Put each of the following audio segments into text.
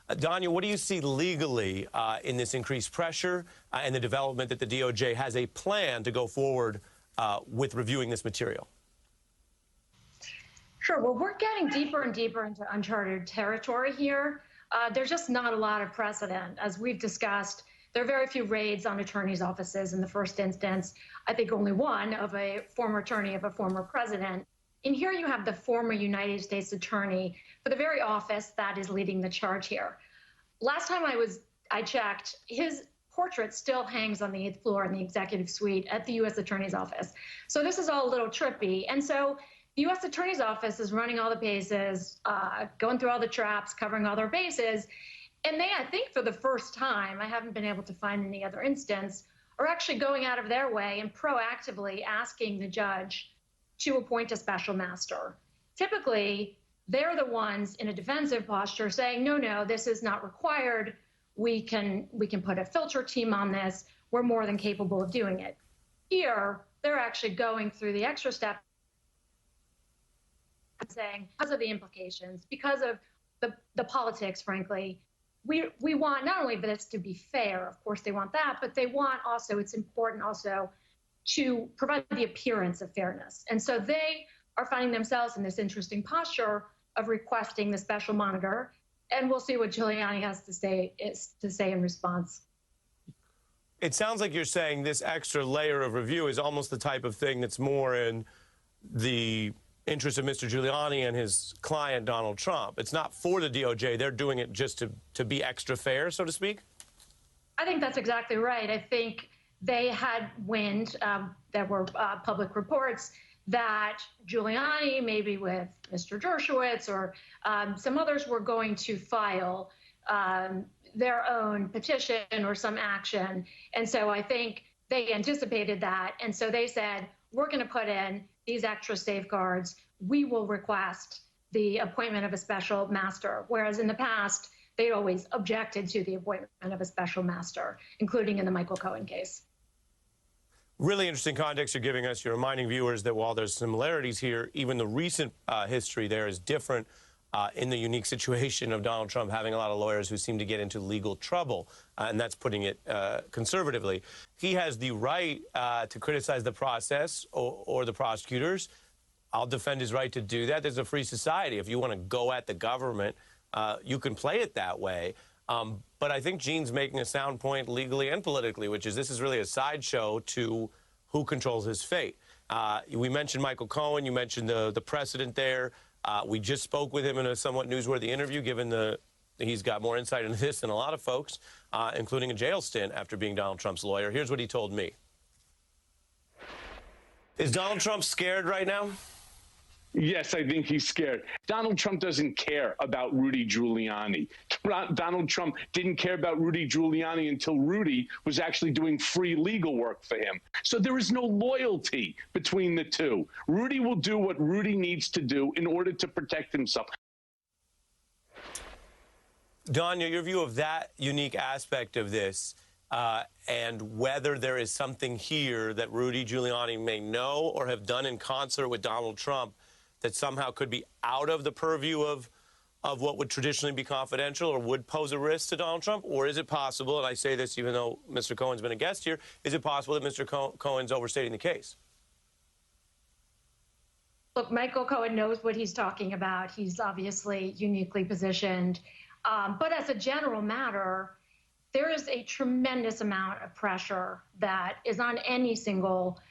Danya, what do you see legally in this increased pressure and the development that the DOJ has a plan to go forward with reviewing this material? Sure. Well, we're getting deeper and deeper into uncharted territory here. There's just not a lot of precedent. As we've discussed, there are very few raids on attorneys' offices in the first instance. I think only one of a former attorney of a former president. And here you have the former United States attorney for the very office that is leading the charge here. Last time I checked, his portrait still hangs on the 8th floor in the executive suite at the U.S. Attorney's Office. So this is all a little trippy. And so the U.S. Attorney's Office is running all the bases, going through all the traps, covering all their bases. And they, I think for the first time, I haven't been able to find any other instance, are actually going out of their way and proactively asking the judge to appoint a special master. Typically, they're the ones in a defensive posture saying, no, this is not required. We can put a filter team on this. We're more than capable of doing it. Here, they're actually going through the extra step saying, because of the implications, because of the politics, frankly, we want not only this to be fair, of course they want that, but they want also, it's important also to provide the appearance of fairness. And so they are finding themselves in this interesting posture of requesting the special monitor, and we'll see what Giuliani has to say in response. It sounds like you're saying this extra layer of review is almost the type of thing that's more in the interest of Mr. Giuliani and his client, Donald Trump. It's not for the DOJ. They're doing it just to be extra fair, so to speak? I think that's exactly right. I think they had wind. There were public reports that Giuliani, maybe with Mr. Dershowitz or some others, were going to file their own petition or some action. And so I think they anticipated that. And so they said, we're going to put in these extra safeguards. We will request the appointment of a special master, whereas in the past, they always objected to the appointment of a special master, including in the Michael Cohen case. Really interesting context you're giving us. You're reminding viewers that while there's similarities here, even the recent history there is different in the unique situation of Donald Trump having a lot of lawyers who seem to get into legal trouble, and that's putting it conservatively. He has the right to criticize the process or the prosecutors. I'll defend his right to do that. There's a free society. If you want to go at the government, you can play it that way. But I think Gene's making a sound point legally and politically, which is this is really a sideshow to who controls his fate. We mentioned Michael Cohen. You mentioned the precedent there. We just spoke with him in a somewhat newsworthy interview, given he's got more insight into this than a lot of folks, including a jail stint after being Donald Trump's lawyer. Here's what he told me. Is Donald Trump scared right now? Yes, I think he's scared. Donald Trump doesn't care about Rudy Giuliani. Donald Trump didn't care about Rudy Giuliani until Rudy was actually doing free legal work for him. So there is no loyalty between the two. Rudy will do what Rudy needs to do in order to protect himself. Danya, your view of that unique aspect of this and whether there is something here that Rudy Giuliani may know or have done in concert with Donald Trump that somehow could be out of the purview of what would traditionally be confidential or would pose a risk to Donald Trump? Or is it possible, and I say this even though Mr. Cohen's been a guest here, is it possible that Mr. Cohen's overstating the case? Look, Michael Cohen knows what he's talking about. He's obviously uniquely positioned. But as a general matter, there is a tremendous amount of pressure that is on any single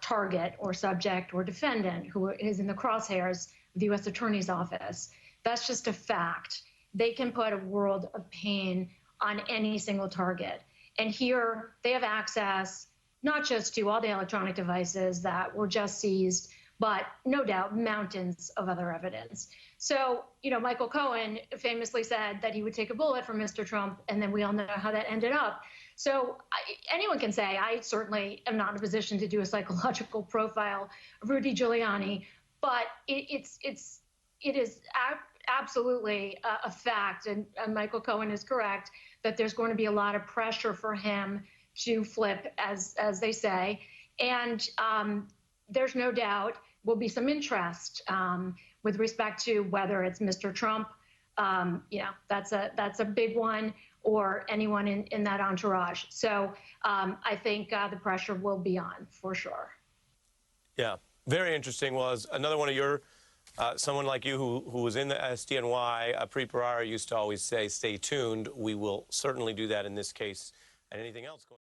target or subject or defendant who is in the crosshairs of the U.S. Attorney's Office. That's just a fact. They can put a world of pain on any single target. And here they have access not just to all the electronic devices that were just seized, but no doubt mountains of other evidence. So, Michael Cohen famously said that he would take a bullet for Mr. Trump, and then we all know how that ended up. So anyone can say, I certainly am not in a position to do a psychological profile of Rudy Giuliani, but it is absolutely a fact, and Michael Cohen is correct, that there's going to be a lot of pressure for him to flip, as they say, and there's no doubt will be some interest with respect to whether it's Mr. Trump that's a big one, or anyone in that entourage. So I think the pressure will be on for sure. Yeah, very interesting. Was another one of your, someone like you who was in the SDNY, Preet Bharara used to always say, stay tuned. We will certainly do that in this case and anything else going